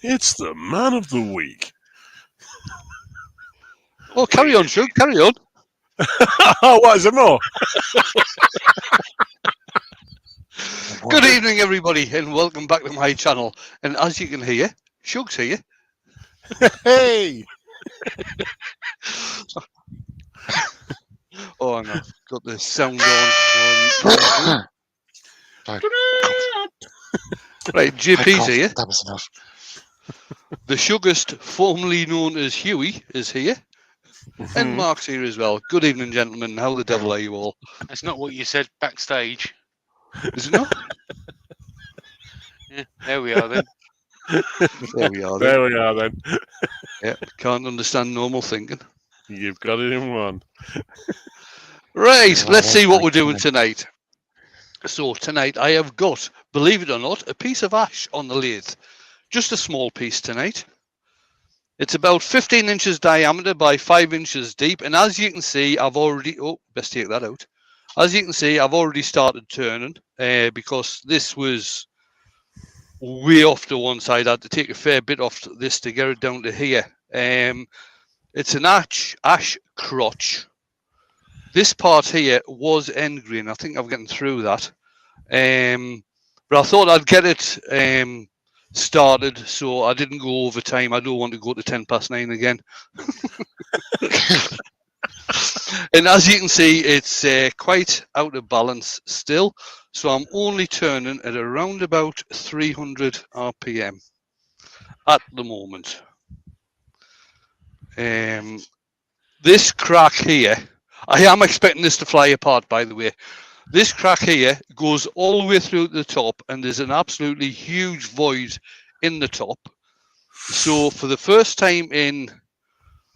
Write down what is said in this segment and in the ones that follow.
It's the man of the week. Oh, carry on, Shug, carry on. Oh, what is it more? Good evening, everybody, and welcome back to my channel. And as you can hear, Shug's here. Hey! Oh, hang on, got the sound on. Right, JP's here. That was enough. The Sugist, formerly known as Huey, is here. And Mark's here as well. Good evening, gentlemen. How the devil are you all? That's not what you said backstage. Is it not? Yeah, there we are then. There we are. There we are then. Yeah, can't understand normal thinking. You've got it in one. Right, let's see what we're doing tonight. So tonight I have got, believe it or not, a piece of ash on the lathe. Just a small piece tonight. It's about 15 inches diameter by 5 inches deep. And as you can see, I've already, best take that out. As you can see, I've already started turning because this was way off to one side. I had to take a fair bit off this to get it down to here. It's an ash crotch. This part here was end grain. I think I'm getting through that. But I thought I'd get it started so I didn't go over time. I don't want to go to 9:10 again. And as you can see, it's quite out of balance still. So I'm only turning at around about 300 RPM at the moment. This crack here, I am expecting this to fly apart, by the way. This crack here goes all the way through to the top, and there's an absolutely huge void in the top. So for the first time in,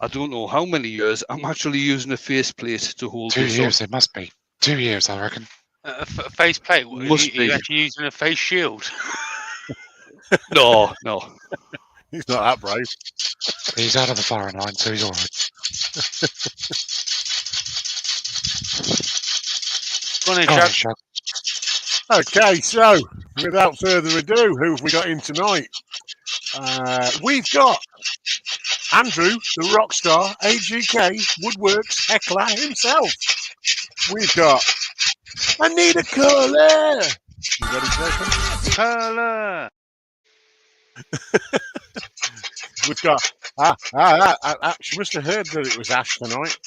I don't know how many years, I'm actually using a faceplate to hold 2 this years, up. it must be. 2 years, I reckon. A face plate? Must be. You're actually using a face shield? No. He's not that brave. He's out of the firing line, so he's all right. Go on then, All right, Chuck. Chuck. Okay, so without further ado, who have we got in tonight? We've got Andrew, the rock star, AGK Woodworks heckler himself. We've got Anita Curler. You ready, Jacob? Colour. We've got she must have heard that it was Ash tonight.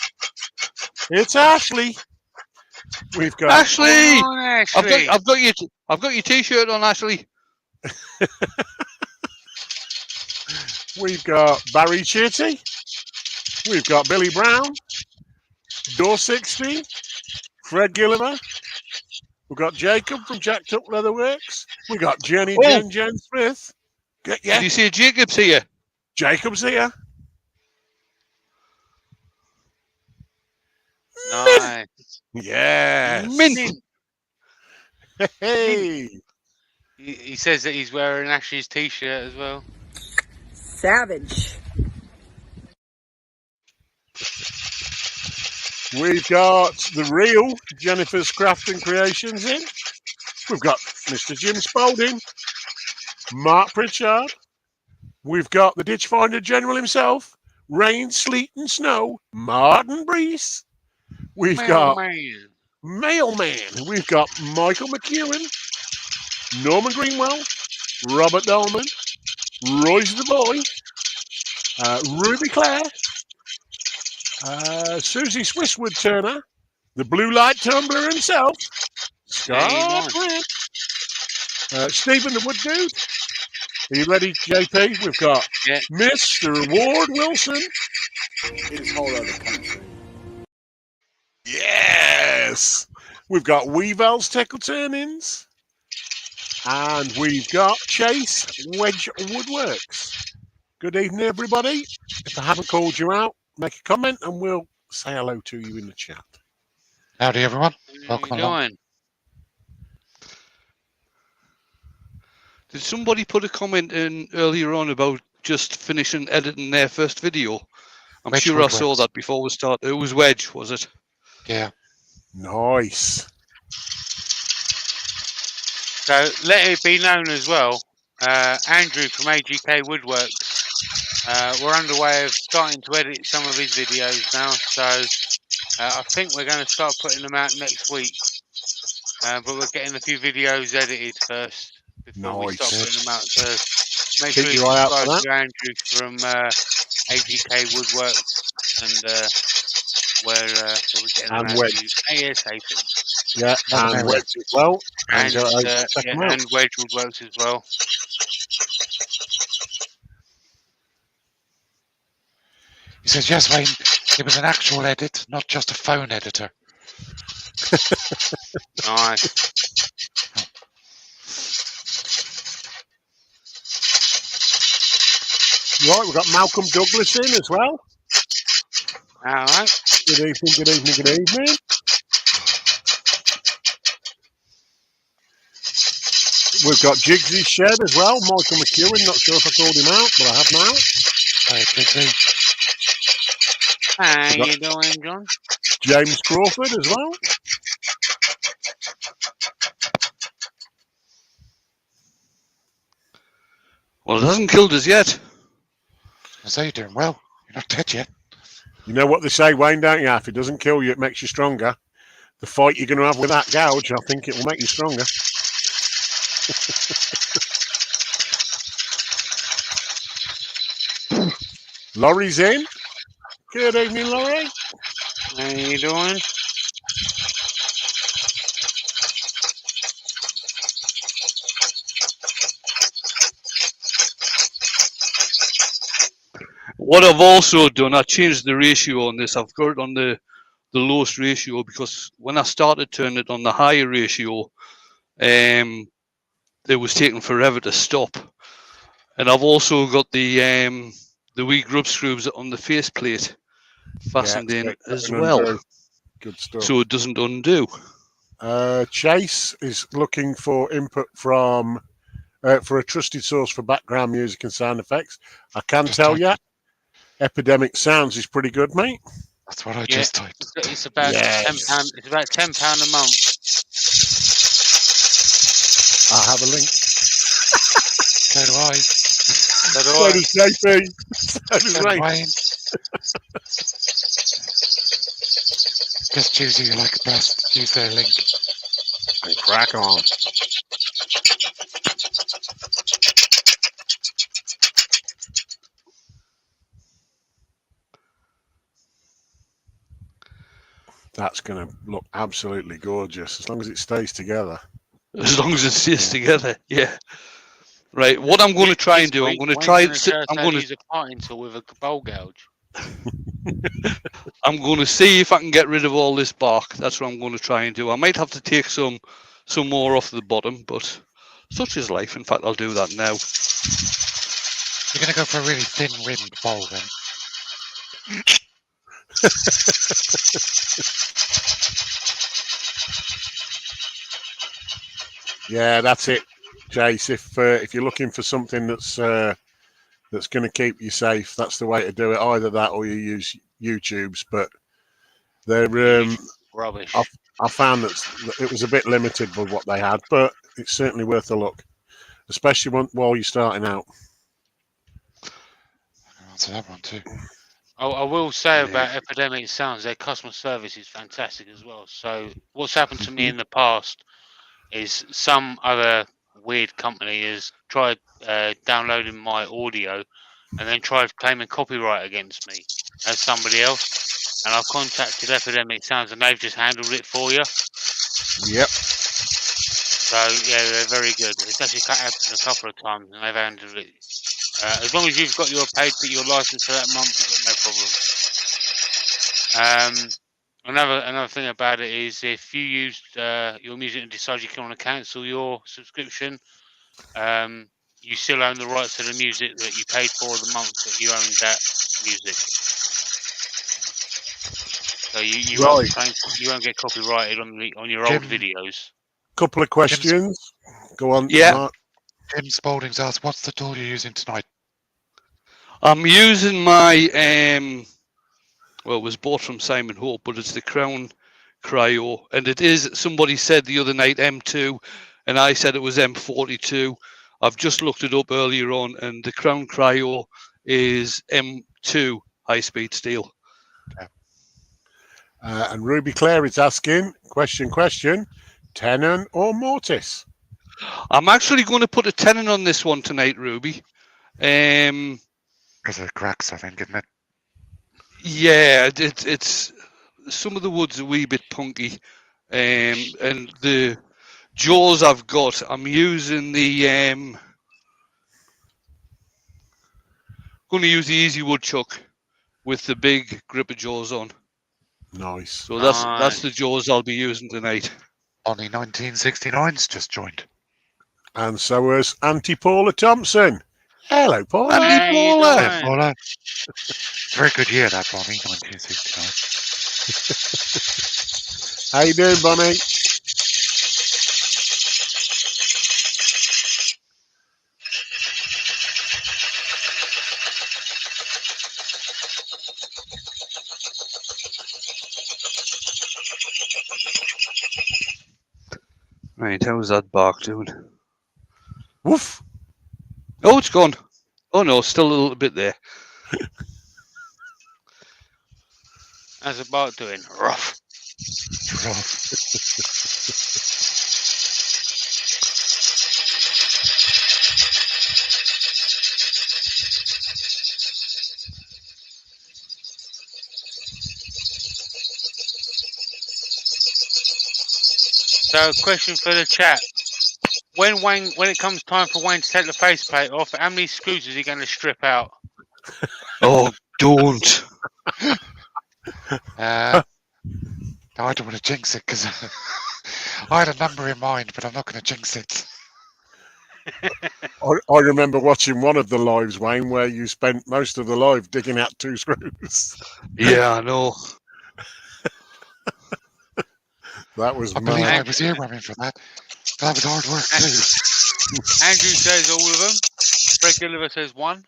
It's Ashley. We've got Ashley! Come on, Ashley. I've got your t-shirt on, Ashley. We've got Barry Chitty. We've got Billy Brown. Door 60. Fred Gillimer. We've got Jacob from Jacked Up Leatherworks. We've got Jenny Jen Smith. Yeah, Did you see Jacob's here? Jacob's here. Nice. Yes. Mint. Hey. He says that he's wearing Ashley's t-shirt as well. Savage. We've got the real Jennifer's Crafting Creations in. We've got Mr. Jim Spalding, Mark Pritchard. We've got the Ditch Finder General himself, Rain, Sleet and Snow, Martin Brees. We've got Mailman. We've got Michael McEwen, Norman Greenwell, Robert Dolman, Royce the Boy, Ruby Clare, Susie Swisswood Turner, the Blue Light Tumbler himself, Scott Grant, Stephen the Wood Dude. Are you ready, JP? We've got Mr. Ward Wilson. His whole other country. Yes! We've got Weavel's Tickle Turnings. And we've got Chase Wedge Woodworks. Good evening, everybody. If I haven't called you out, make a comment and we'll say hello to you in the chat. Howdy, everyone. Welcome along. Did somebody put a comment in earlier on about just finishing editing their first video? I'm Wedge sure I saw Woodworks. that before we started. It was Wedge, was it? Yeah. Nice. So let it be known as well, Andrew from AGK Woodworks. We're underway of starting to edit some of his videos now, so I think we're going to start putting them out next week. But we're getting a few videos edited first before we start putting them out. So make sure you subscribe to Andrew from AGK Woodworks, and we're getting them out to ASAP. Yeah, and Wedge as well. And Wedge Woodworks as well. He says, yes, Wayne, it was an actual edit, not just a phone editor. Nice. Right, we've got Malcolm Douglas in as well. All right. Good evening, good evening, good evening. We've got Jigsy's Shed as well. Michael McEwen, not sure if I called him out, but I have now. Hey, Jigsy. How you doing, John? James Crawford as well. Well, it hasn't killed us yet. I say you're doing well. You're not dead yet. You know what they say, Wayne, don't you? If it doesn't kill you, it makes you stronger. The fight you're going to have with that gouge, I think it will make you stronger. Laurie's in. Good evening, Laurie. How you doing? What I've also done, I changed the ratio on this. I've got it on the lowest ratio because when I started turning it on the higher ratio, it was taking forever to stop. And I've also got the wee grub screws on the faceplate fastened in as well. Good stuff. So it doesn't undo. Chase is looking for input from for a trusted source for background music and sound effects. I can tell you, Epidemic Sounds is pretty good, mate. That's what I just typed. It's about £10. It's about £10 a month. I have a link. So do I. So does JP. So does Wayne. Just choose who you like best. Use their link. And crack on. That's going to look absolutely gorgeous as long as it stays together. As long as it stays together, yeah. Right, what I'm going to try and do, I'm going to try and I'm going to use a parting tool with a bowl gouge. I'm going to see if I can get rid of all this bark. That's what I'm going to try and do. I might have to take some more off the bottom, but such is life. In fact, I'll do that now. You're going to go for a really thin-rimmed bowl then. Yeah, that's it, Jace. If you're looking for something that's going to keep you safe, that's the way to do it. Either that or you use YouTube's, but they're rubbish. I found that it was a bit limited with what they had, but it's certainly worth a look, especially while you're starting out. I can answer that one too. I will say about Epidemic Sounds, their customer service is fantastic as well. So what's happened to me in the past is some other weird company has tried downloading my audio and then tried claiming copyright against me as somebody else. And I've contacted Epidemic Sounds and they've just handled it for you. Yep. So yeah, they're very good. It's actually happened a couple of times and they've handled it. As long as you've got your license for that month, you've got no problem. Another thing about it is if you used your music and decide you want to cancel your subscription, you still own the rights to the music that you paid for the month that you owned that music. So you won't get copyrighted on your old videos. Couple of questions. Go on. Yeah. Mark. Jim Spalding's asked, what's the tool you're using tonight? I'm using my well, it was bought from Simon Hope, but it's the Crown Cryo, and it is. Somebody said the other night M2, and I said it was M42. I've just looked it up earlier on, and the Crown Cryo is M2 high-speed steel. And Ruby Claire is asking, question, tenon or mortise? I'm actually going to put a tenon on this one tonight, Ruby. Because of the cracks, I think, isn't it? Yeah, it's some of the wood's a wee bit punky, and the jaws I've got, I'm using the going to use the easy woodchuck with the big gripper jaws on. Nice. So that's the jaws I'll be using tonight. Only 1969's just joined. And so has Auntie Paula Thompson. Hello, Paula. Auntie Paula. Paula. It's a very good year, that, Bonnie, 1969. How you doing, Bonnie? Right, how's that bark doing? Woof. Oh, it's gone. Oh no, still a little bit there. How's the bark doing? Rough. So, question for the chat: when it comes time for Wayne to take the faceplate off, how many screws is he going to strip out? Oh, don't. I don't want to jinx it because I had a number in mind, but I'm not going to jinx it. I remember watching one of the lives, Wayne, where you spent most of the live digging out 2 screws. Yeah, I know. That was I believe mad. I was earworming for that. That was hard work too. Andrew says all of them. Fred Gilliver says 1.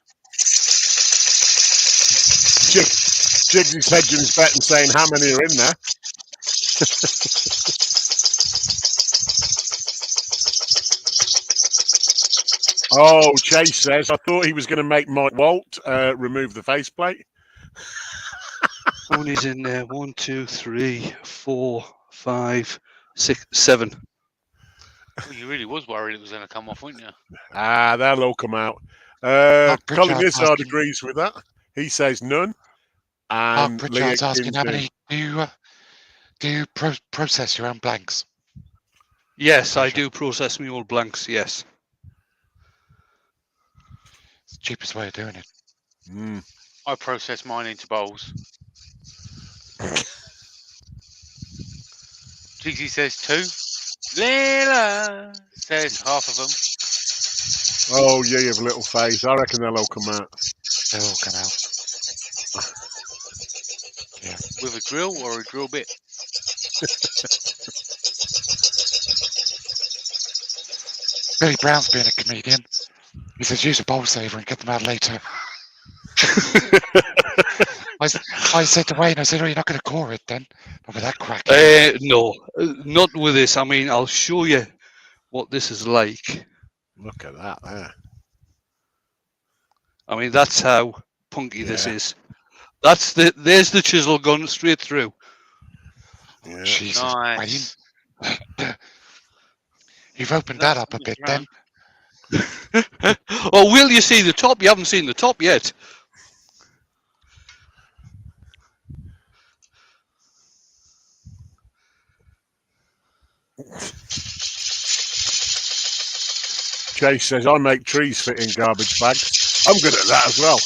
Jigsy's hedging his bet and saying how many are in there. Oh, Chase says, I thought he was going to make Mike Walt remove the faceplate. How many's in there? 1, 2, 3, 4, 5, 6, 7. Well, you really was worried it was going to come off, weren't you? Ah, they'll all come out. Mark Colin Pritchard's Izzard asking- agrees with that. He says none. Mark And Pritchard's Leah asking how Kinsey- many do you process your own blanks? Yes, I do process my old blanks, yes. It's the cheapest way of doing it. Mm. I process mine into bowls. Jigsy says 2. Leela says half of them. Oh, yeah, you have a little face. I reckon they'll all come out. They'll all come out. With a drill or a drill bit? Billy Brown's being a comedian. He says use a bowl saver and get them out later. I said to Wayne, I said, oh, you're not going to core it then? Not with that crack. No, not with this. I mean, I'll show you what this is like. Look at that there. I mean, that's how punky this is. There's the chisel gone straight through. Yeah. Jesus, Nice. Wayne. You've opened that up a bit then. Oh, will you see the top? You haven't seen the top yet. Chase says, I make trees fit in garbage bags. I'm good at that as well.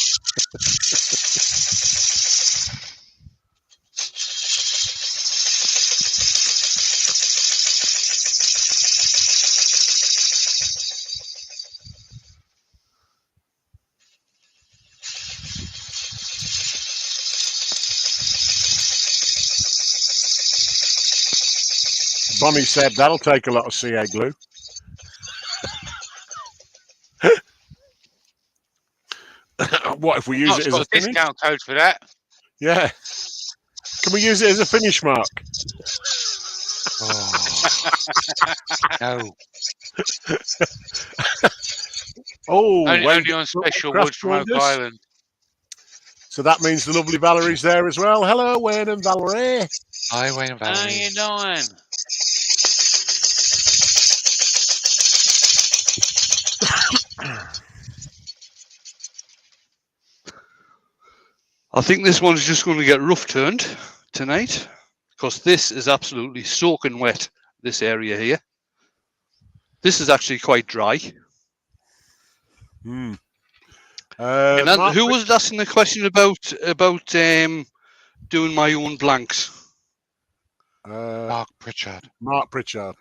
Bonnie said that'll take a lot of CA glue. What if we use it as a got a finish? discount code for that. Yeah. Can we use it as a finish mark? Oh. No. Oh, Only on special wood Craft from Oak Joiners. Island. So that means the lovely Valerie's there as well. Hello, Wayne and Valerie. Hi, Wayne and How Valerie. you doing? I think this one's just going to get rough turned tonight because this is absolutely soaking wet, this area here. This is actually quite dry. Hmm. And who was asking the question about doing my own blanks? Mark Pritchard. Mark Pritchard.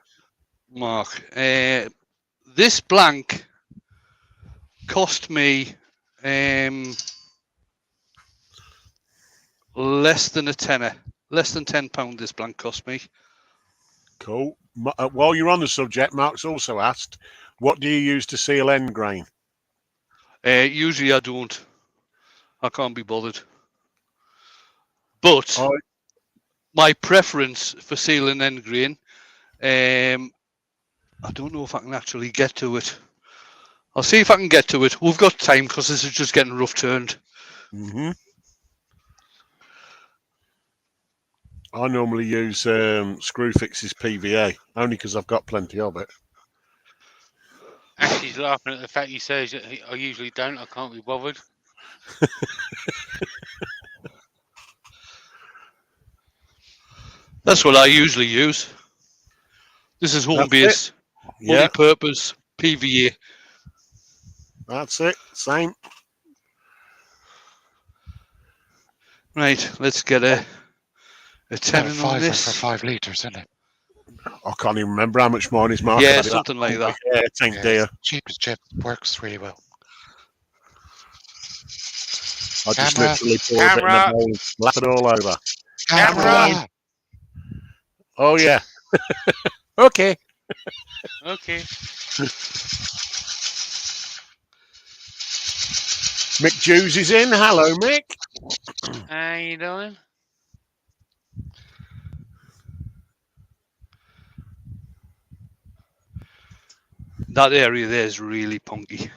Mark, this blank cost me less than a tenner, less than £10. This blank cost me. Cool. While you're on the subject, Mark's also asked, what do you use to seal end grain? Usually I don't. I can't be bothered. But my preference for sealing end grain, I don't know if I can actually get to it. I'll see if I can get to it. We've got time because this is just getting rough turned. Mm-hmm. I normally use Screwfix's PVA, only because I've got plenty of it. Ashley's laughing at the fact you say I usually don't. I can't be bothered. That's what I usually use. This is home base, multi-purpose PVA. That's it. Same. Right, let's get a tenner on this. For 5 litres, isn't it? I can't even remember how much mine is, Mark. Yeah, something like that. Yeah, thank dear. Cheap as chip. Works really well. I just Camera. literally pour a bit in the bowl, lap it all over. Camera! Oh, yeah. Okay. Okay. Mick Jews is in. Hello, Mick. How you doing? That area there is really punky.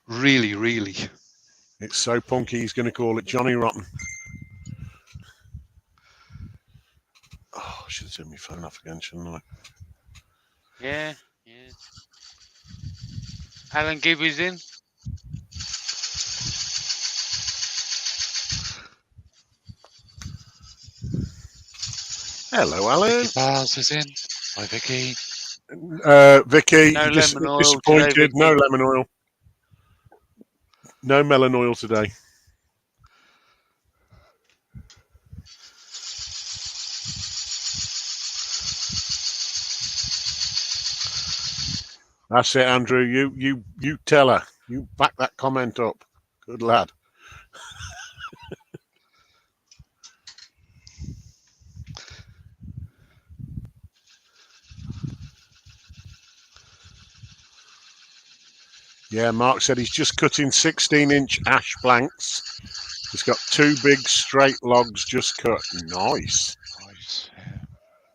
Really, really. It's so punky, he's going to call it Johnny Rotten. Oh, I should have turned my phone off again, shouldn't I? Yeah. Alan Gibb is in. Hello, Alan. Bars is in. Hi, Vicky. Vicky, No you're lemon oil disappointed. today, Vicky. No lemon oil. No melon oil today. That's it, Andrew. You tell her. You back that comment up. Good lad. Yeah, Mark said he's just cutting 16-inch ash blanks. He's got 2 big straight logs just cut. Nice. Nice.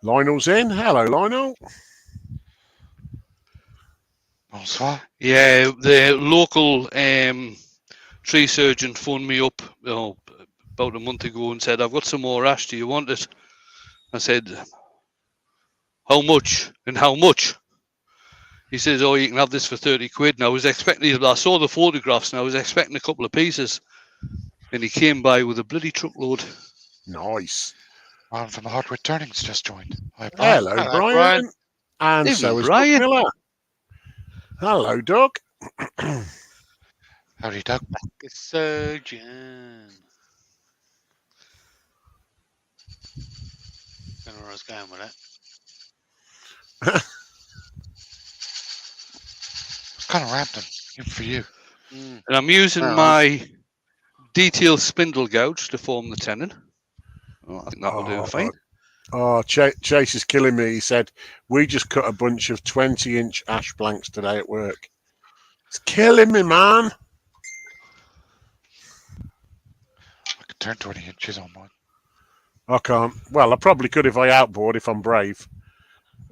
Lionel's in. Hello, Lionel. Bonsoir. Yeah, the local tree surgeon phoned me up about a month ago and said, I've got some more ash. Do you want it? I said, how much and how much? He says, oh, you can have this for 30 quid. And I was expecting, I saw the photographs and I was expecting a couple of pieces. And he came by with a bloody truckload. Nice. Ron from the Hardwood Turnings just joined. Hi, Brian. Hello, Hello, Brian. Brian. And Hey, so is Brian. Doug Miller. Hello, Doug. Howdy, Doug. The surgeon. Don't know where I was going with that. It's kind of random, even for you. Mm. And I'm using my detail spindle gouge to form the tenon. Oh, I think that will do fine. Oh, Chase is killing me. He said, we just cut a bunch of 20-inch ash blanks today at work. It's killing me, man. I could turn 20 inches on mine. I can't. Well, I probably could if I outboard, if I'm brave.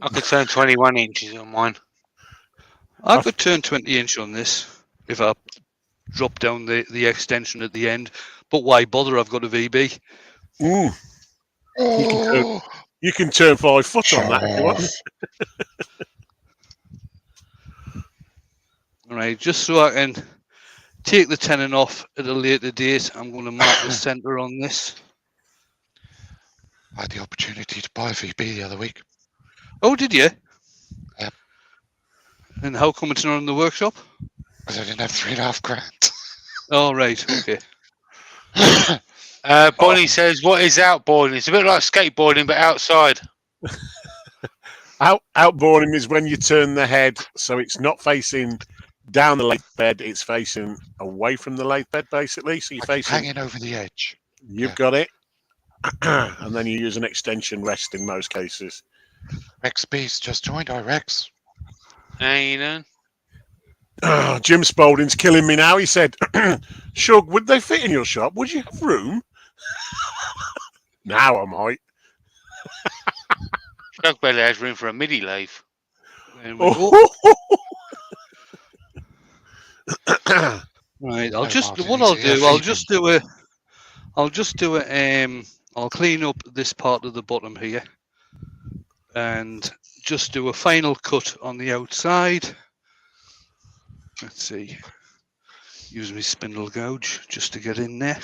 I could turn 21 inches on mine. I could turn 20 inch on this. if I drop down the extension at the end. But why bother? I've got a VB. Mm. Oh, You can turn 5 foot on that if you want. All right, just so I can take the tenon off at a later date, I'm going to mark the center on this. I had the opportunity to buy a VB the other week. Oh, did you? Yep. And how come it's not in the workshop? Because I didn't have $3.5 grand. Oh, right, okay. Bonnie says, what is outboarding? It's a bit like skateboarding, but outside. Outboarding is when you turn the head so it's not facing down the lathe bed, it's facing away from the lathe bed, basically. So you're Like facing... hanging over the edge. You've Yeah. got it. And then you use an extension rest in most cases. Rex Beast just joined our Rex. How you doing? Jim Spalding's killing me now. He said, Shug, would they fit in your shop? Would you have room? Now I might. Shug barely has room for a midi lathe. There we go. Oh. Right, No, Martin, I'll clean up this part of the bottom here and just do a final cut on the outside. Let's see, use my spindle gouge just to get in there.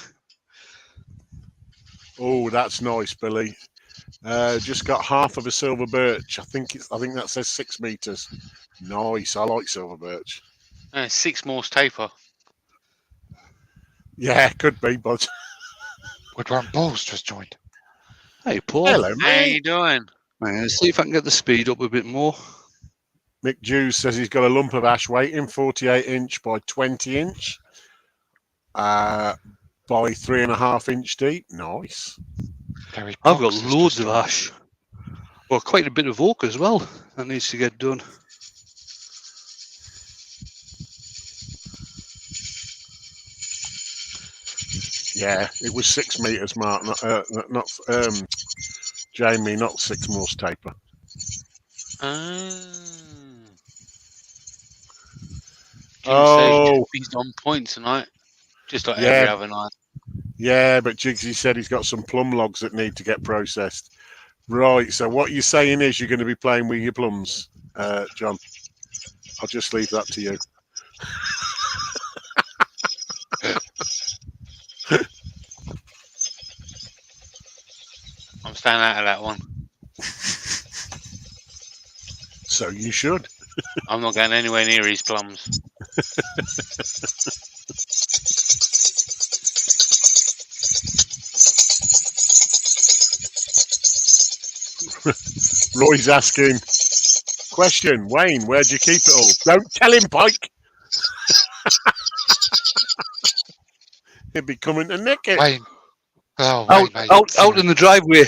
Oh, that's nice, Billy. Just got half of a silver birch. I think that says 6 meters. Nice. I like silver birch. 6 Morse taper. Yeah, could be, but Woodworm Bulls just joined. Hey, Paul. hello, How mate. you doing? Right, let's see if I can get the speed up a bit more. Mick Jews says he's got a lump of ash waiting, 48 inch by 20 inch, by 3.5 inch deep. Nice. Terry I've got Cox has loads just of joined. ash. Well, quite a bit of oak as well. That needs to get done. Yeah, it was 6 meters, Mark. Not Jamie, not 6 Morse taper. Jim says he's on point tonight, just like every other night. Yeah, but Jigsy said he's got some plum logs that need to get processed. Right, so what you're saying is you're going to be playing with your plums, John. I'll just leave that to you. I'm staying out of that one. So you should. I'm not going anywhere near his plums. Roy's asking, question, Wayne, where'd you keep it all? Don't tell him, Pike. He'll be coming to nick it. Wayne. Oh, Wayne, mate. Out in the driveway.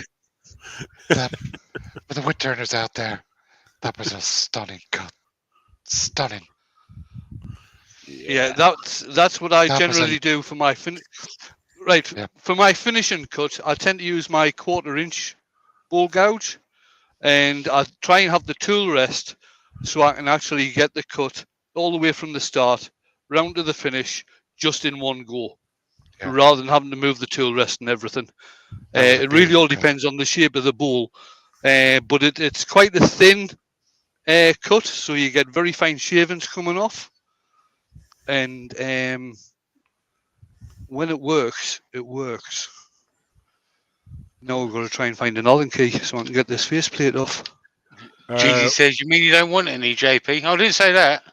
With the wood turners out there. That was a stunning cut. Stunning. Yeah, that's what I That was generally do for my Yep. For my finishing cut. I tend to use my 1/4 inch bowl gouge, and I try and have the tool rest so I can actually get the cut all the way from the start round to the finish just in one go, rather than having to move the tool rest and everything. It really all depends on the shape of the bowl, but it's quite a thin cut, so you get very fine shavings coming off. And when it works, it works. Now we've got to try and find an Allen key so I can get this faceplate off. Jeezy says, you mean you don't want any, JP? I didn't say that.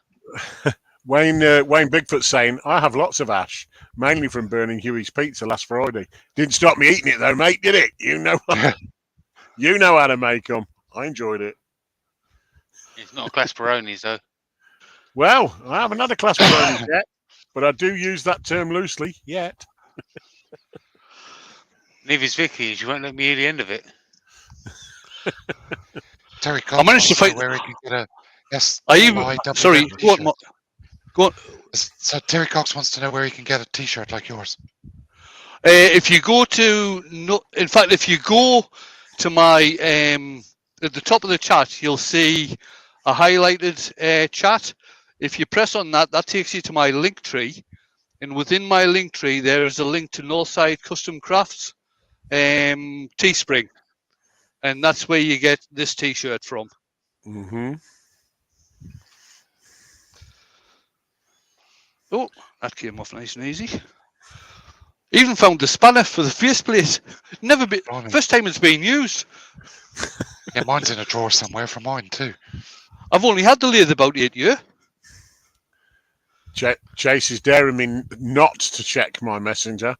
Wayne Bigfoot's saying, I have lots of ash, mainly from burning Huey's pizza last Friday. Didn't stop me eating it though, mate, did it? You know how to make them. I enjoyed it. It's not a class Peronis, though. Well, I haven't had a class Peronis yet, but I do use that term loosely yet. Neither's Vicky's. You won't let me hear the end of it. Terry Cox I managed to wants find. where he can get a Sorry, go on. Go on. So Terry Cox wants to know where he can get a T-shirt like yours. If you go to, in fact, if you go to my at the top of the chat, you'll see a highlighted chat. If you press on that, that takes you to my link tree. And within my link tree, there is a link to Northside Custom Crafts Teespring. And that's where you get this t-shirt from. Mm-hmm. Oh, that came off nice and easy. Even found the spanner for the faceplate. Never been. Blimey. First time it's been used. Yeah, mine's in a drawer somewhere for mine too. I've only had the lathe about 8 years. Chase is daring me not to check my messenger.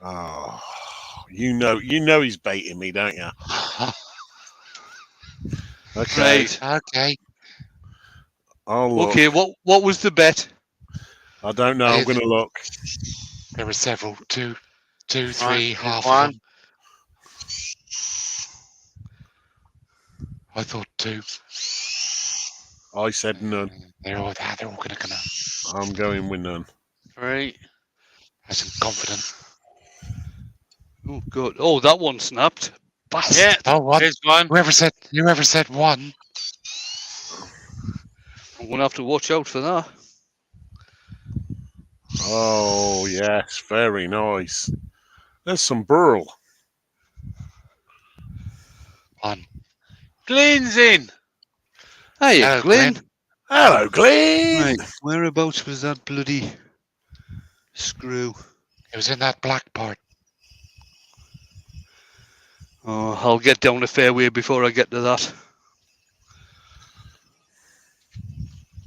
Oh, you know he's baiting me, don't you? Okay. Right. Okay. I'll look. Okay. What was the bet? I don't know. I'm going to look. There were several. Two, three, half one. of them. I thought 2. I said none. They're all going to come out. I'm going with none. 3. I'm confident. Oh, good. Oh, that one snapped. Bastard. Yeah, Oh, one. there's one. Whoever said 1. I'm going to have to watch out for that. Oh, yes. Very nice. There's some burl. 1. Glenn's in. Hey, Hello, Glenn. Glenn. Hello, Glenn. Right. Whereabouts was that bloody screw? It was in that black part. Oh, I'll get down the fairway before I get to that.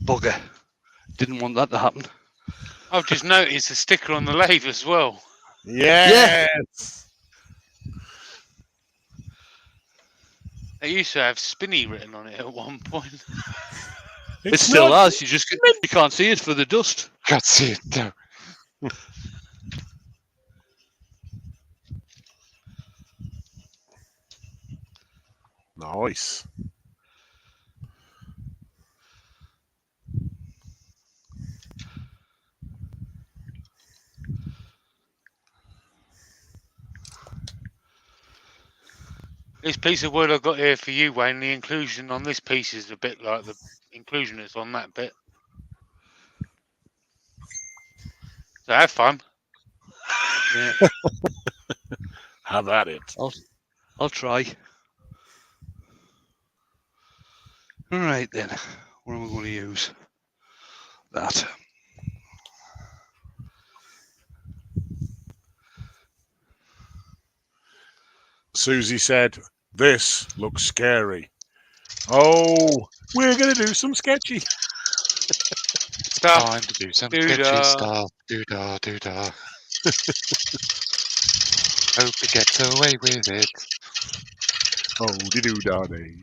Bugger. Didn't want that to happen. I've just noticed a sticker on the lathe as well. Yes. It used to have Spinny written on it at one point. It still has. You can't see it for the dust. Can't see it though. Nice. This piece of wood I've got here for you, Wayne, the inclusion on this piece is a bit like the inclusion that's on that bit. So have fun. Yeah, Have at it. I'll try. All right then. What am I going to use? That. Susie said, "This looks scary." Oh, we're going to do some sketchy. Stuff. Time to do some Doo-dah. sketchy stuff. Doo-dah, doo-dah. Hope he gets away with it. Oh, doo da day.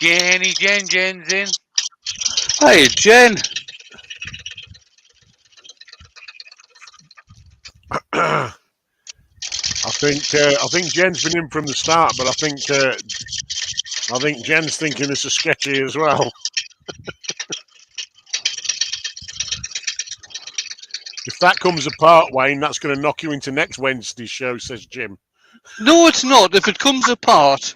Jen's in. Hey, Jen. I think Jen's been in from the start, but I think Jen's thinking this is sketchy as well. If that comes apart, Wayne, that's going to knock you into next Wednesday's show, says Jim. No, it's not. If it comes apart,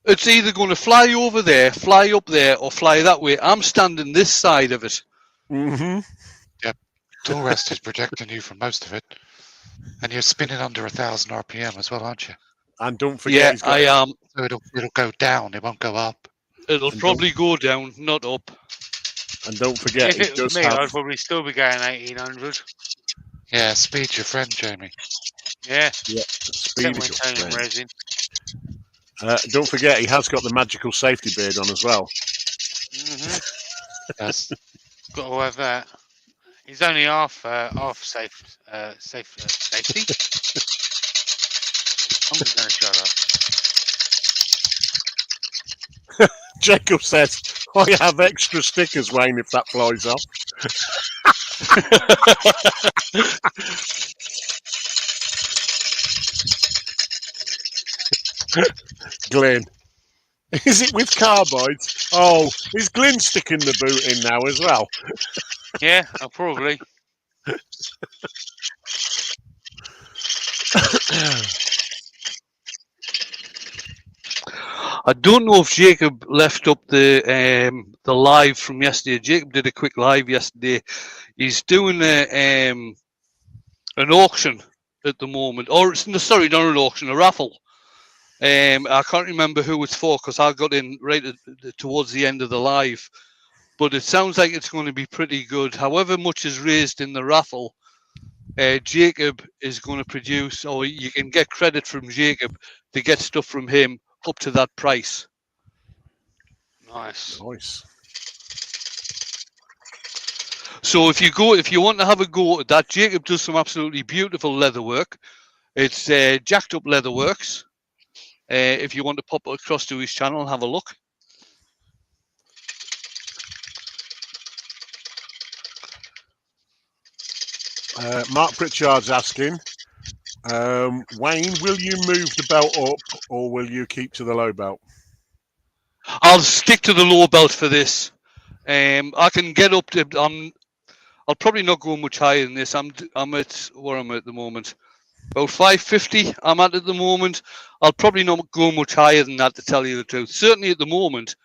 it's either going to fly over there, fly up there, or fly that way. I'm standing this side of it. Mm-hmm. Tool rest is protecting you from most of it. And you're spinning under 1,000 RPM as well, aren't you? And don't forget, Yeah, he's got, I am. So it'll go down, it won't go up. It'll probably go down, not up. and don't forget, If he it was does me, have. I'd probably still be going 1800. Yeah, speed's your friend, Jamie. Yeah, Yeah, speed except when is turning up there. resin. Don't forget, he has got the magical safety beard on as well. Yes. Got to have that. He's only half safety. I'm just going to shut up. Jacob says, "I have extra stickers, Wayne, if that flies off." Glenn, is it with carbides? Oh, is Glenn sticking the boot in now as well? Yeah, I'll probably. I don't know if Jacob left up the live from yesterday. Jacob did a quick live yesterday. He's doing an auction at the moment, or sorry, not an auction, a raffle. I can't remember who it's for because I got in right towards the end of the live, but it sounds like it's going to be pretty good. However much is raised in the raffle, Jacob is going to produce, or you can get credit from Jacob to get stuff from him up to that price. Nice. Nice. So if you want to have a go at that, Jacob does some absolutely beautiful leather work. It's Jacked Up Leather Works. If you want to pop across to his channel and have a look. Mark Pritchard's asking, Wayne, will you move the belt up or will you keep to the low belt? I'll stick to the low belt for this. I can get up to. I'll probably not go much higher than this. I'm at where I'm at the moment. About 550 I'm at the moment. I'll probably not go much higher than that, to tell you the truth. Certainly at the moment,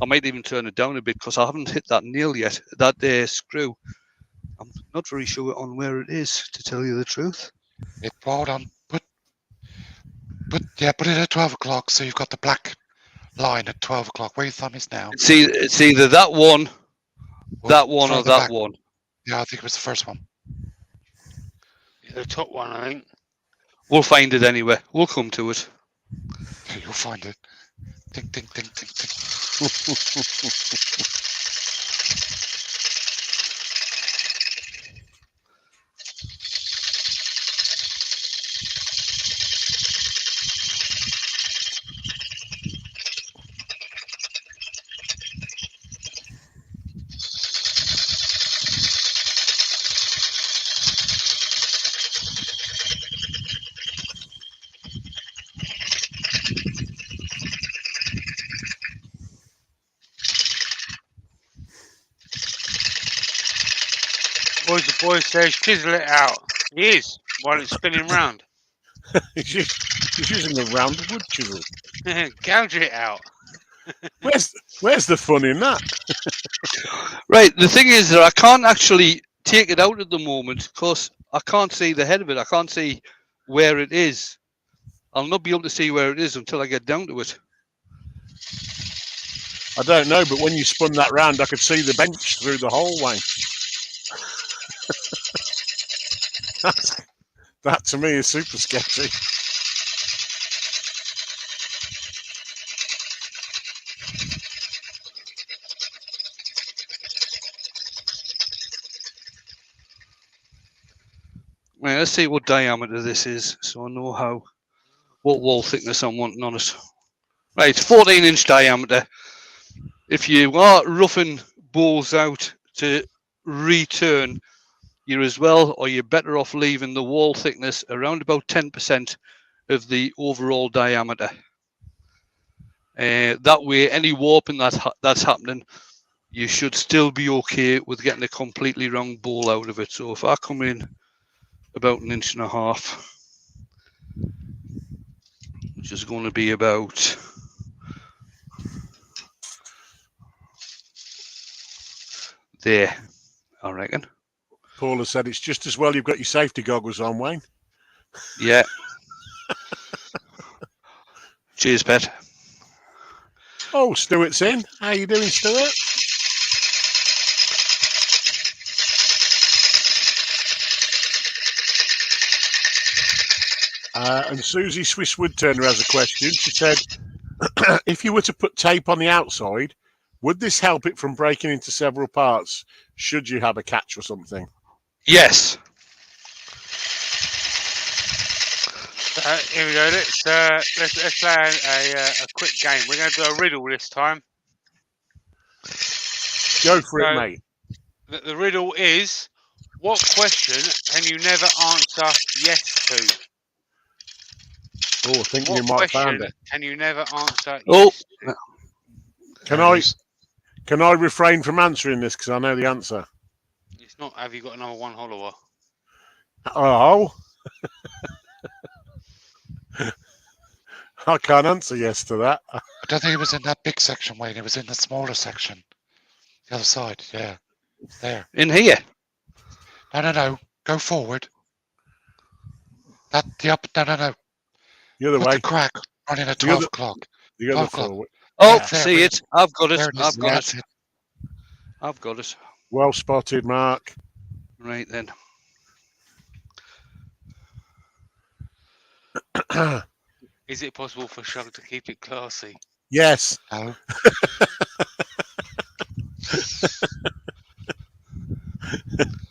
I might even turn it down a bit because I haven't hit that nail yet, that screw. I'm not very sure on where it is, to tell you the truth. It brought on, put it at 12 o'clock, so you've got the black line at 12 o'clock. Where your thumb is now. It's either that one, Well, that one, or further that back. one. Yeah, I think it was the first one. The top one, I think. We'll find it anyway. We'll come to it. You'll find it. Ding, ding, ding, ding, ding. The boy says chisel it out. He is, while it's spinning round. He's using a round wood chisel. Gouge it out. Where's the fun in that? Right, the thing is that I can't actually take it out at the moment because I can't see the head of it. I can't see where it is. I'll not be able to see where it is until I get down to it. I don't know, but when you spun that round, I could see the bench through the hallway. That to me is super sketchy. Right, let's see what diameter this is so I know what wall thickness I'm wanting on it. Right, 14-inch diameter. If you are roughing balls out to return, you're as well, or you're better off leaving the wall thickness around about 10% of the overall diameter. That way, any warping that's happening, you should still be okay with getting a completely round ball out of it. So if I come in about 1.5 inches, which is going to be about there, I reckon. Paula said it's just as well you've got your safety goggles on, Wayne. Yeah. Cheers, Pet. Oh, Stuart's in. How you doing, Stuart? And Susie Swiss Woodturner has a question. She said, if you were to put tape on the outside, would this help it from breaking into several parts should you have a catch or something? Yes. Here we go. Let's play a quick game. We're going to do a riddle this time. Go for it, mate. The riddle is: what question can you never answer yes to? Oh, I think What you might have found question it. can you never answer Oh. yes to? Can I refrain from answering this because I know the answer? It's not. Have you got another one, Hollower? Oh. I can't answer yes to that. I don't think it was in that big section, Wayne. It was in the smaller section. The other side, yeah. There. In here. No. Go forward. No. The other Put way. the crack running at The 12 other- o'clock. The other 12 o'clock. forward. Oh, Yeah. see it. I've got it. There it is. I've got That's it. I've got it. Well spotted, Mark. Right then. Is it possible for Shug to keep it classy? Yes. No.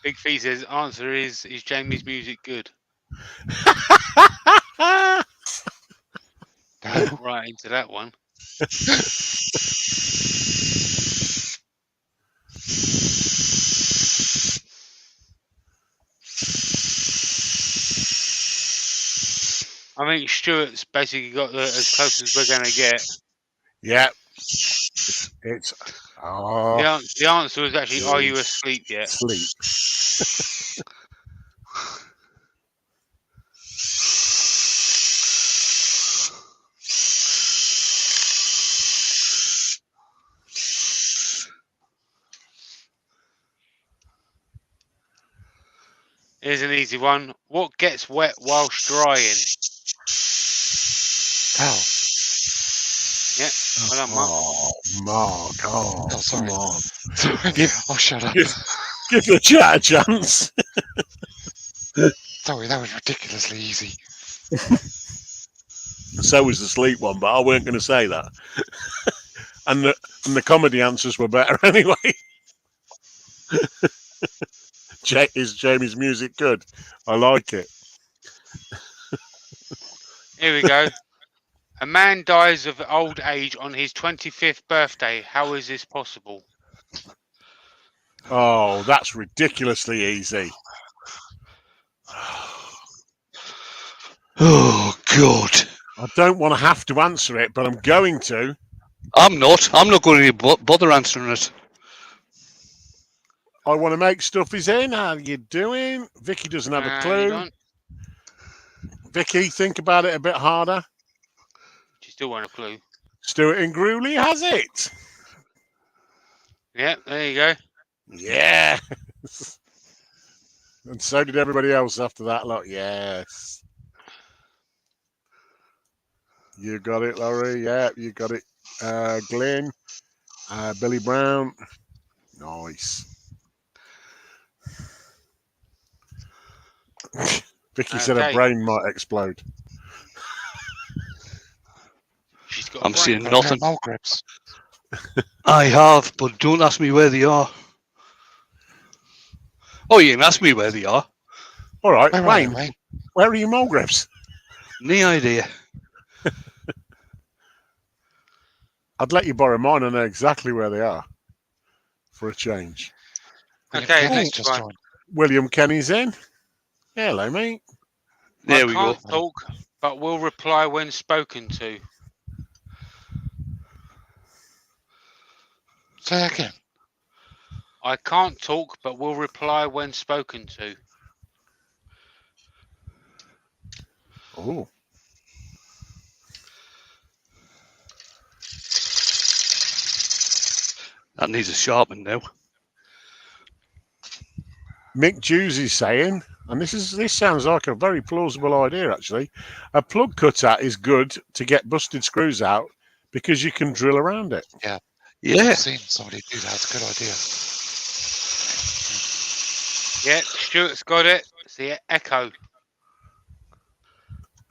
Big Fee says, answer is Jamie's music good? No. Right into that one. I think Stuart's basically got as close as we're going to get. Yeah. It's The answer was actually, are you asleep yet? sleep. Here's an easy one. What gets wet whilst drying? Towel. Yeah, well done, Mark. Oh, Mark. Oh, Oh, sorry. come on. Sorry. Oh, shut up. Give the chat a chance. Sorry, that was ridiculously easy. So was the sleep one, but I weren't going to say that. and the comedy answers were better anyway. Is Jamie's music good? I like it. Here we go. A man dies of old age on his 25th birthday. How is this possible? Oh, that's ridiculously easy. Oh, God. I don't want to have to answer it, but I'm going to. I'm not going to bother answering it. I want to make stuff is in. How you doing? Vicky doesn't have a You clue. don't? Vicky, think about it a bit harder. You still want a clue? Stuart and Grewley has it. Yeah, there you go. Yeah. And so did everybody else after that lot. Yes. You got it, Laurie. Yeah, you got it. Glenn. Billy Brown. Nice. Vicky said her Okay. brain might explode. She's got. I'm a brain. seeing Got nothing. mole grips. I have, but don't ask me where they are. Oh, you can ask me where they are. All right, Where are Wayne, you, Wayne? where are your mole grips? No idea. I'd let you borrow mine. I know exactly where they are for a change. William Okay, Kenny's next just one. joined. William Kenny's in. Hello, mate. There I we go. can't talk, but will reply when spoken to. Say that again. I can't talk, but will reply when spoken to. Oh. That needs a sharpen now. Mick Jewsey's saying, and this sounds like a very plausible idea actually. A plug cutter is good to get busted screws out because you can drill around it. Yeah. I've seen somebody do that. It's a good idea. Yeah, Stuart's got it. It's the Echo.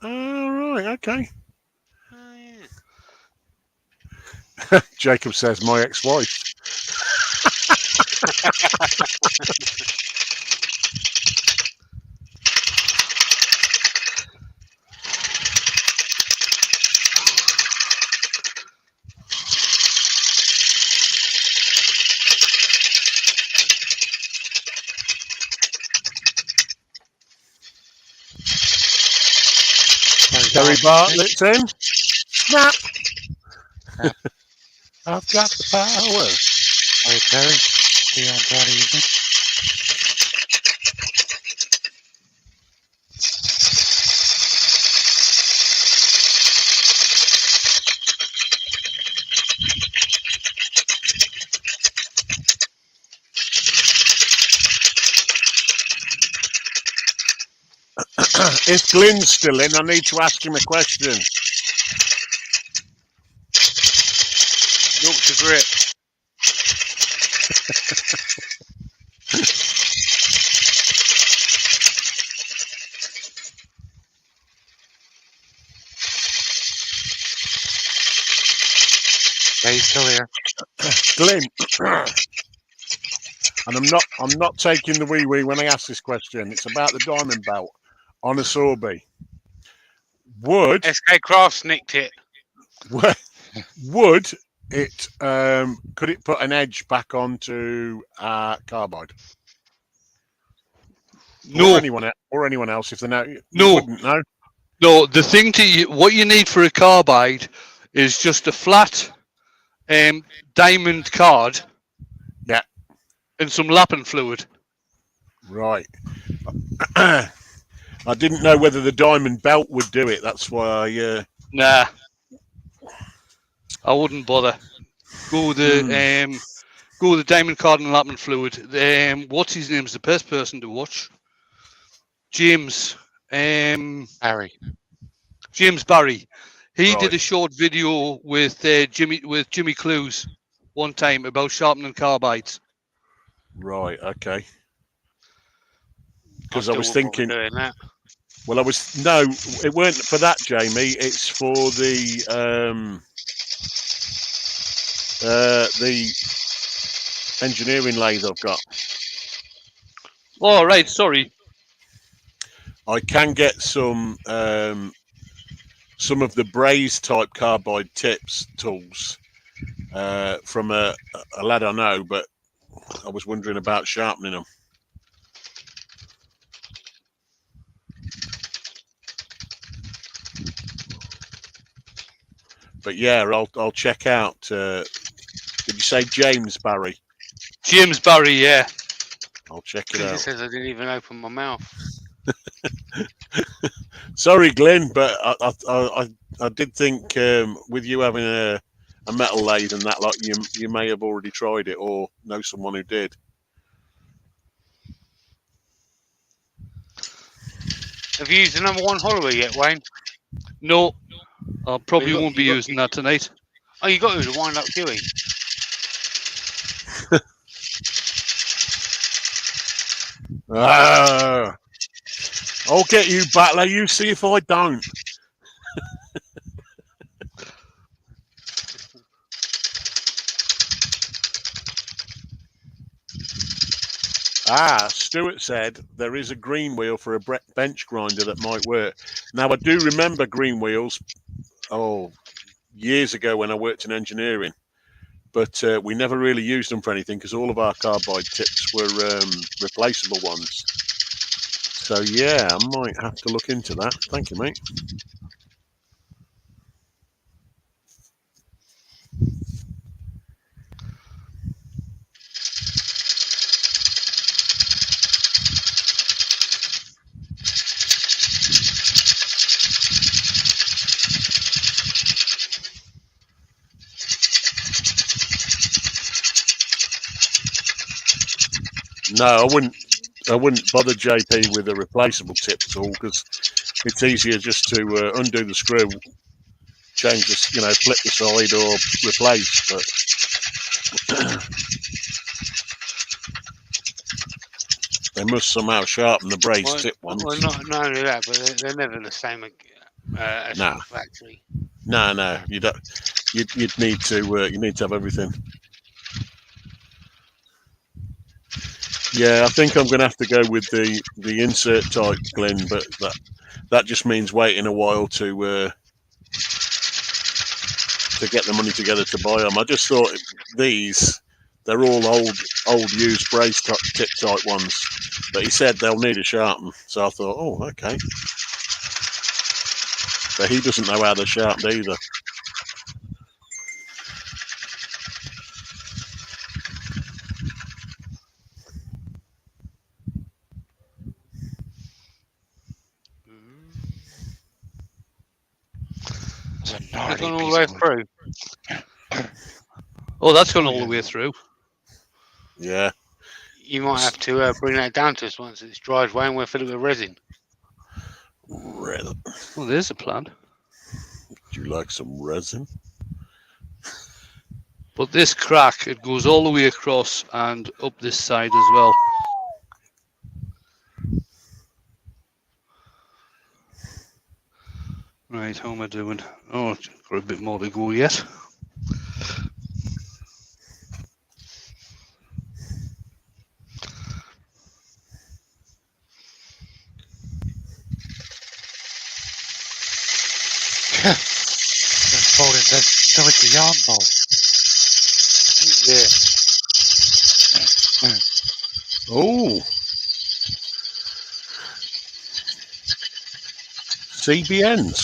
All right, okay. Oh, yeah. Jacob says my ex-wife. Terry Bartlett's in. Snap. Snap. I've got the power. Hey, Terry. See you on Friday evening. if Glenn's still in, I need to ask him a question. Look to grip. Yeah, he's still here. Glenn, and I'm not taking the wee when I ask this question. It's about the diamond belt on a Sorby. Would SK Crafts nicked it. would it could it put an edge back onto carbide? No. Or anyone else if they know. No. Wouldn't know. No, the thing what you need for a carbide is just a flat diamond card. Yeah. And some lapping fluid. Right. I didn't know whether the diamond belt would do it. That's why Nah. I wouldn't bother. Go with the diamond card and lapping fluid. What's his name is the best person to watch. James Harry. James Barry. He Right. did a short video with Jimmy Clues one time about sharpening carbides. Right. Okay. Because I was thinking. Doing that. Well, no, it weren't for that, Jamie. It's for the engineering lathe I've got. Oh, right. Sorry. I can get some of the braze type carbide tips tools from a lad I know, but I was wondering about sharpening them. But yeah, I'll check out. Did you say James Barry? James Barry, yeah. I'll check it He out. says I didn't even open my mouth. Sorry, Glenn, but I did think with you having a metal lathe and that, like you may have already tried it or know someone who did. Have you used the number 1 Holloway yet, Wayne? No, I probably You got- won't be you got- using that tonight. Oh, you got to wind up Huey. Ah, I'll get you, Battler. You see if I don't. Stuart said there is a green wheel for a bench grinder that might work. Now, I do remember green wheels, years ago when I worked in engineering, but we never really used them for anything because all of our carbide tips were replaceable ones. So, yeah, I might have to look into that. Thank you, mate. No, I wouldn't bother JP with a replaceable tip tool because it's easier just to undo the screw, change the, flip the side or replace. But they must somehow sharpen the braze tip ones. Well, not only that, but they're never the same as No. the factory. No, you don't. You'd need to have everything. Yeah, I think I'm going to have to go with the insert type, Glenn, but that just means waiting a while to get the money together to buy them. I just thought they're all old used brace tip type ones, but he said they'll need a sharpen, so I thought, oh, okay. But he doesn't know how they're sharpened either. It's a It's gnarly gone all piece the way of wood. through. Oh, that's gone all the way through. Yeah. You might have to bring that down to us once it's dried, Wayne. We'll fill it with resin. resin. Well, there's a plan. Would you like some resin? But this crack, it goes all the way across and up this side as well. Right, how am I doing? Oh, got a bit more to go yet. Spalding says, so it's a yarn bowl. Yeah. Oh. CBNs.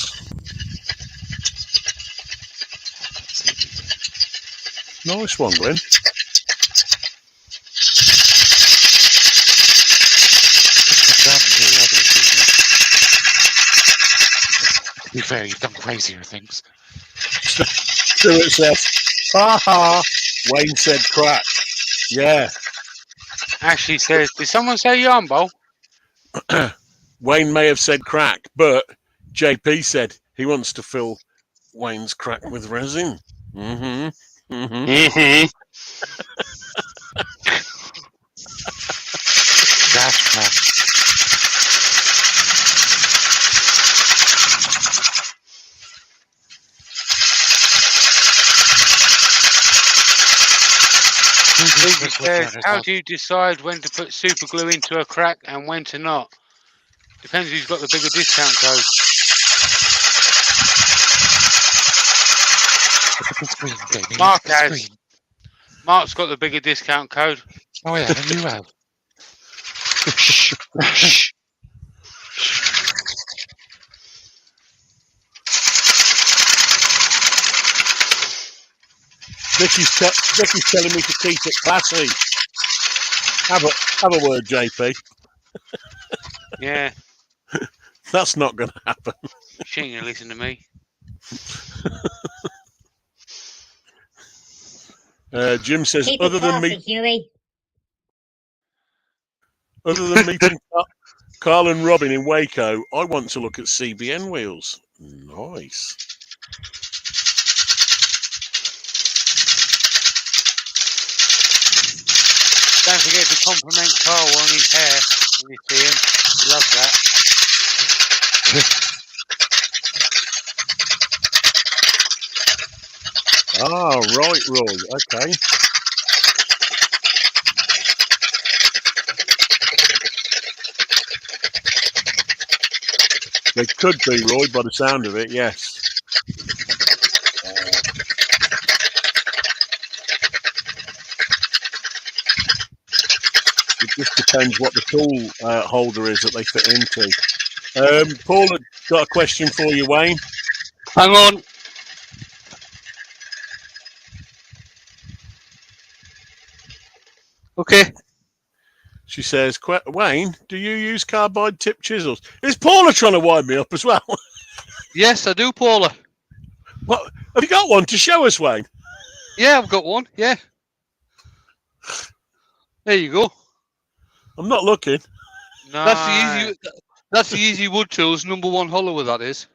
Nice one, Glenn. To be fair, you've done crazier things. Stuart says, ha ha, Wayne said crack. Yeah. Ashley says, did someone say yarn bowl? Wayne may have said crack, but JP said he wants to fill Wayne's crack with resin. Mm-hmm. Mm-hmm. Mm-hmm. That's crack. Susie says, how do you decide when to put super glue into a crack and when to not? Depends who's got the bigger discount code. Look at the screen, Jamie. Mark Look at the has. screen. Mark's got the bigger discount code. Oh yeah, and you have. Vicky's telling me to keep it classy. Have a word, JP. Yeah, That's not going to happen. she ain't gonna listen to me. Jim says, Keep other it than classy, Huey. meeting Carl and Robin in Waco, I want to look at CBN wheels. Nice. Don't forget to compliment Carl on his hair when you see him. He loves that. Ah, right, Roy. Okay. They could be, Roy, by the sound of it, yes. It just depends what the tool holder is that they fit into. Paul had got a question for you, Wayne. Hang on. Okay. She says, Wayne, do you use carbide tip chisels? Is Paula trying to wind me up as well? Yes, I do, Paula. What? Have you got one to show us, Wayne? Yeah, I've got one. Yeah. There you go. I'm not looking. No. That's the easy wood tools #1 hollower. That is.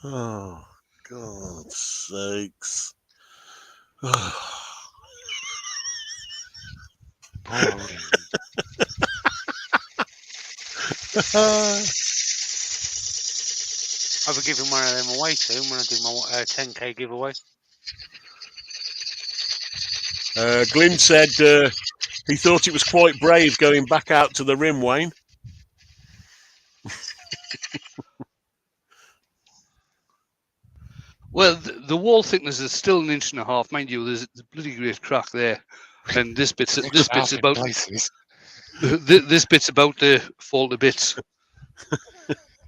Oh, God's sakes. I'll be giving one of them away soon when I do my 10k giveaway. Glyn said he thought it was quite brave going back out to the rim, Wayne. Well, the wall thickness is still 1.5 inches, mind you. There's a bloody great crack there, and this bit's about places. this bit's about to fall to bits.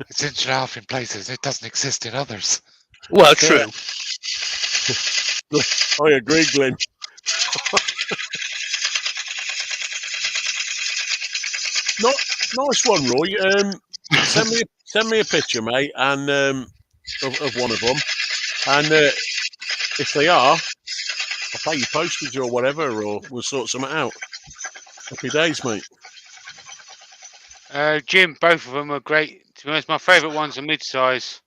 It's 1.5 in places. It doesn't exist in others. Well, true. I agree, Glyn. Nice one, Roy. Send me a picture, mate, and of one of them. And if they are, I'll pay you postage or whatever, or we'll sort something out. Happy days, mate. Jim, both of them are great To be honest, my favourite ones are mid-size.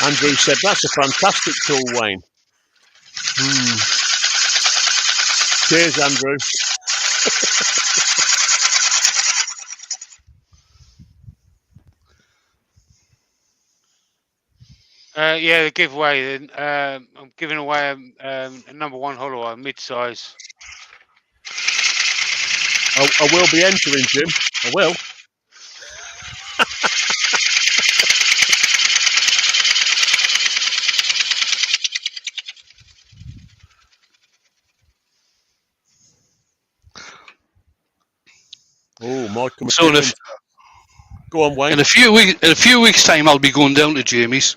Andrew said, that's a fantastic tool, Wayne. Cheers, Andrew. Yeah, the giveaway. I'm giving away a number 1 hollow eye, mid-size. I will be entering, Jim. I will. Oh, Michael. So Go on, Wayne. in a few weeks' time, I'll be going down to Jamie's.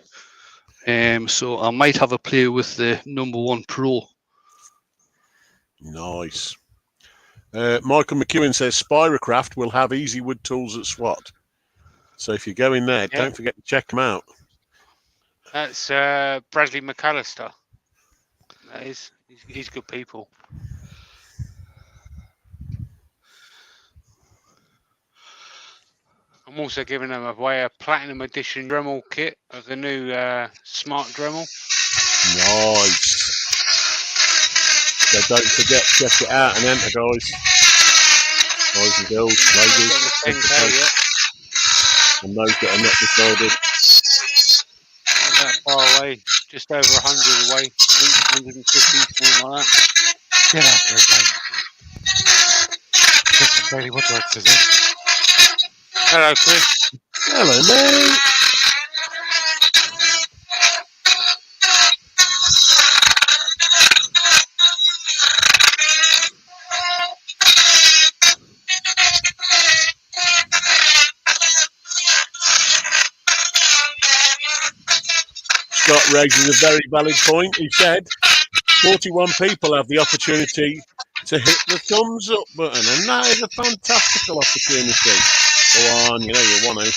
So I might have a play with the number 1 Pro. Nice. Michael McEwen says Spirocraft will have easy wood tools at SWAT. So if you go in there, don't forget to check them out. That's Bradley McAllister. That is, he's good people. I'm also giving them away a Platinum Edition Dremel kit of the new Smart Dremel. Nice. So don't forget, check it out and enter, guys. Boys and girls, ladies. 10K, and those that are not decided. Not that far away, just over 100 away, 150, something like that. Get after it, Wayne. Just Bailey Woodworks is in. Hello, Chris. Hello, mate. Scott raises a very valid point. He said 41 people have the opportunity to hit the thumbs up button, and that is a fantastical opportunity. Go on, you know you want to.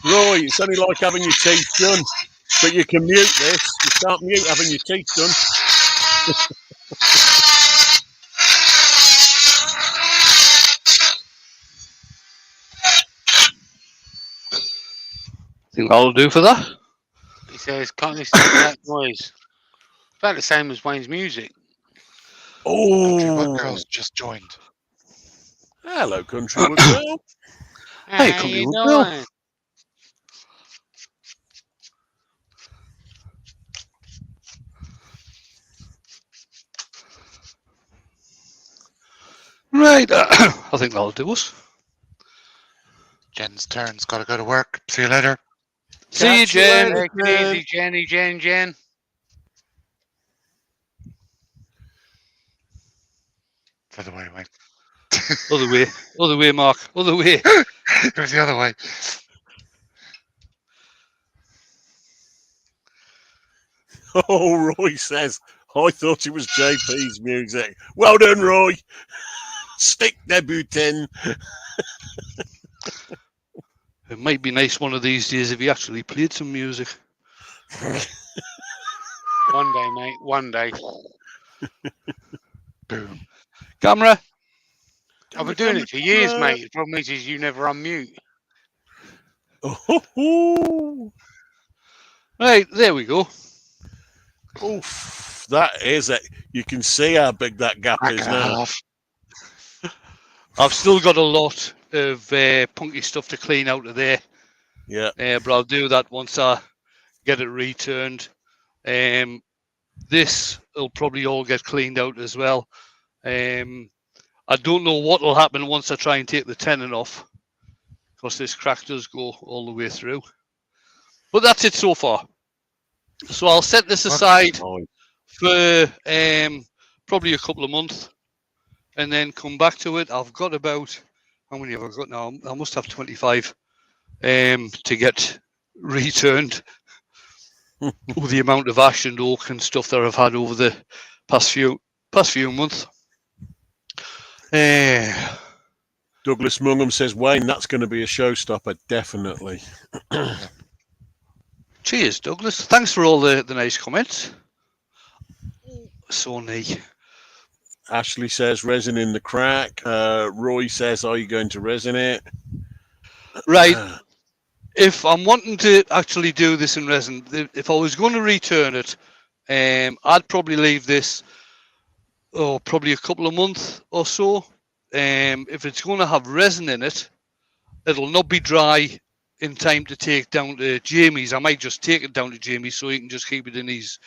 Roy, it's only like having your teeth done, but you can mute this. You can't mute having your teeth done. Think that'll do for that. He says, can't listen to that noise. About the same as Wayne's music. Country Wood Oh, Girls just joined. hello, Country Wood Girl. Hey, How Country you Wood Girl. doing? Right, I think that'll do us. Jen's turn's got to go to work. See you later. See you, Catch you Jen. later. Take it easy, Jen. For the way, Wayne. Other way, Mark. Other way. It was the other way. Oh, Roy says, I thought it was JP's music. Well done, Roy. Stick debuting. It might be nice one of these days if he actually played some music. One day, mate. One day. Boom. Camera. I've been doing it for years, mate. The problem is you never unmute. Oh, Right, there we go. oof, that is it. You can see how big that gap Crack is and a now. half. I've still got a lot of punky stuff to clean out of there. Yeah. But I'll do that once I get it returned. This will probably all get cleaned out as well. I don't know what will happen once I try and take the tenon off, because this crack does go all the way through. But that's it so far. So I'll set this aside for probably a couple of months, and then come back to it. I've got about, how many have I got now? I must have 25 to get returned with the amount of ash and oak and stuff that I've had over the past few months. Douglas Mungham says, Wayne, that's going to be a showstopper, definitely. Cheers, Douglas. Thanks for all the nice comments. So neat. Ashley says, resin in the crack. Roy says, are you going to resin it? Right. If I'm wanting to actually do this in resin, if I was going to return it, I'd probably leave this probably a couple of months or so. If it's going to have resin in it, it'll not be dry in time to take down to Jamie's. I might just take it down to Jamie's so he can just keep it in his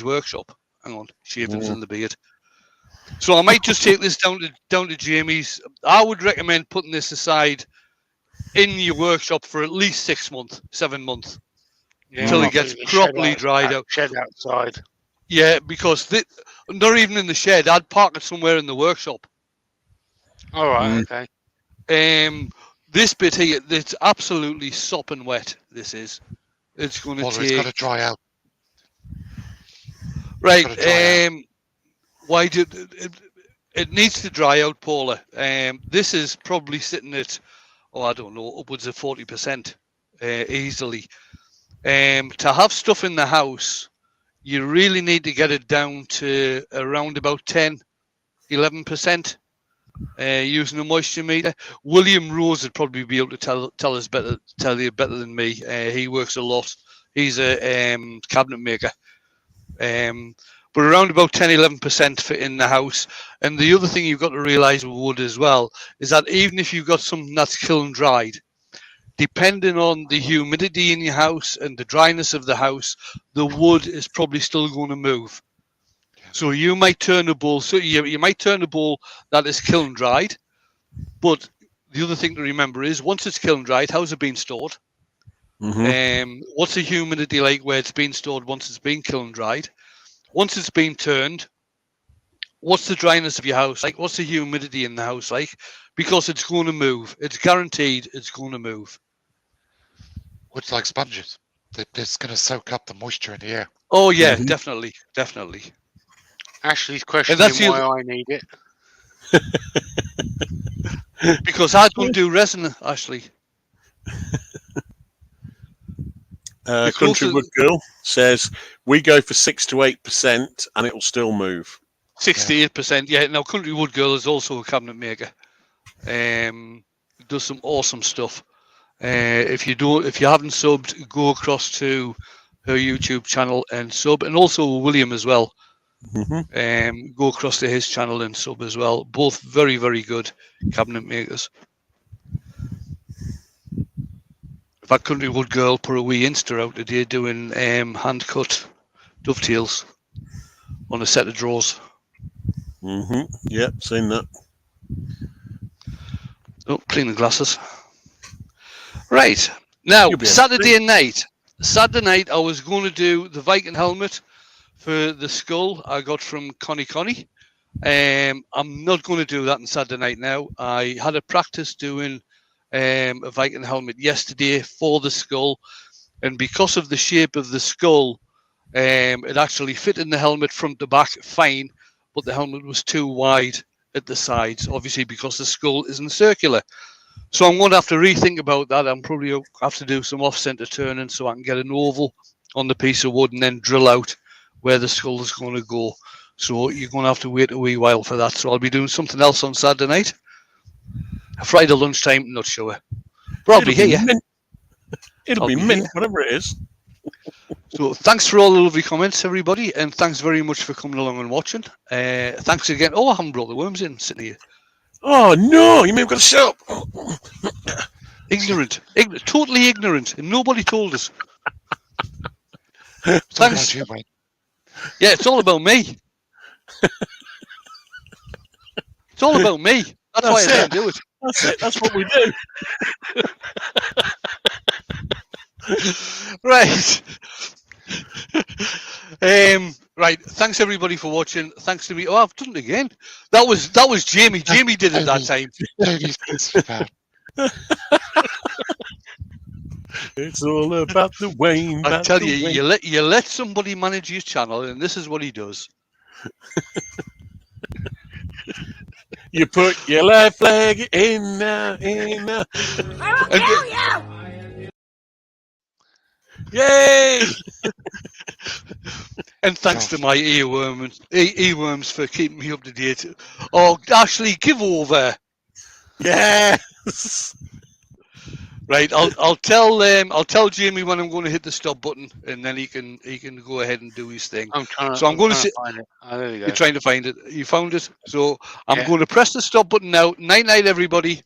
workshop. Hang on, shavings in the beard. So I might just take this down to Jamie's. I would recommend putting this aside in your workshop for at least 6 months, 7 months, until it gets properly dried out. Shed outside. Yeah, because not even in the shed. I'd park it somewhere in the workshop. All right, okay. This bit here, it's absolutely sopping wet. This is. It's going to take. It's got to dry out. Right. Dry out. Why did it needs to dry out, Paula? This is probably sitting at, I don't know, upwards of 40% easily. To have stuff in the house, you really need to get it down to around about 10-11%. Using a moisture meter. William Rose would probably be able to tell you better than me. He works a lot. He's a cabinet maker. But around about 10-11% fit in the house. And the other thing you've got to realise with wood as well is that even if you've got something that's kiln dried, depending on the humidity in your house and the dryness of the house, the wood is probably still going to move. So you might turn a bowl. So you might turn a bowl that is kiln dried, but the other thing to remember is once it's kiln dried, how's it been stored? What's the humidity like where it's been stored once it's been kiln dried? Once it's been turned, what's the dryness of your house like? What's the humidity in the house like? Because it's going to move. It's guaranteed it's going to move. Wood's like sponges. It's going to soak up the moisture in the air. Oh yeah, definitely. Ashley's questioning why I need it. Because I don't do resin, Ashley. Country Wood Girl says, we go for 6 to 8% and it'll still move. 68%. Yeah. Now, Country Wood Girl is also a cabinet maker. Does some awesome stuff. If you haven't subbed, go across to her YouTube channel and sub, and also William as well. Go across to his channel and sub as well. Both very, very good cabinet makers. In fact, Country Wood Girl put a wee Insta out today doing hand cut dovetails on a set of drawers. Yep, seen that. Oh, cleaning glasses. Right now, Saturday night, I was going to do the Viking helmet for the skull I got from Connie. I'm not going to do that on Saturday night now. I had a practice doing a Viking helmet yesterday for the skull, and because of the shape of the skull, it actually fit in the helmet front to back fine, but the helmet was too wide at the sides, obviously because the skull isn't circular. So I'm going to have to rethink about that. I'm probably have to do some off-center turning so I can get an oval on the piece of wood and then drill out where the skull is going to go. So you're going to have to wait a wee while for that. So I'll be doing something else on Saturday night. Friday lunchtime, not sure. Probably here. It'll I'll be be mint, here. whatever it is. So thanks for all the lovely comments, everybody, and thanks very much for coming along and watching. Thanks again. Oh, I haven't brought the worms in, sitting here. Oh no! You mean we've got to shut up? Ignorant, totally ignorant, and nobody told us. It's all Thanks. about you, mate. Yeah, it's all about me. It's all about me. That's why I That's don't do it. That's it. That's what we do. Right. Right. Thanks everybody for watching. Thanks to me. Oh, I've done it again. That was Jamie. Jamie did it that time. Ladies, it's about. It's all about the Wayne. I about tell the you, Wayne. you let somebody manage your channel, and this is what he does. You put your left flag in. I will kill you! Yay! And thanks to my earworms for keeping me up to date. Oh, Ashley, give over. Yes. Right, I'll tell Jamie when I'm going to hit the stop button, and then he can go ahead and do his thing. I'm trying. So I'm going to find it. Oh, there we go. You're trying to find it. You found it. So I'm Yeah. going to press the stop button now. Night night, everybody.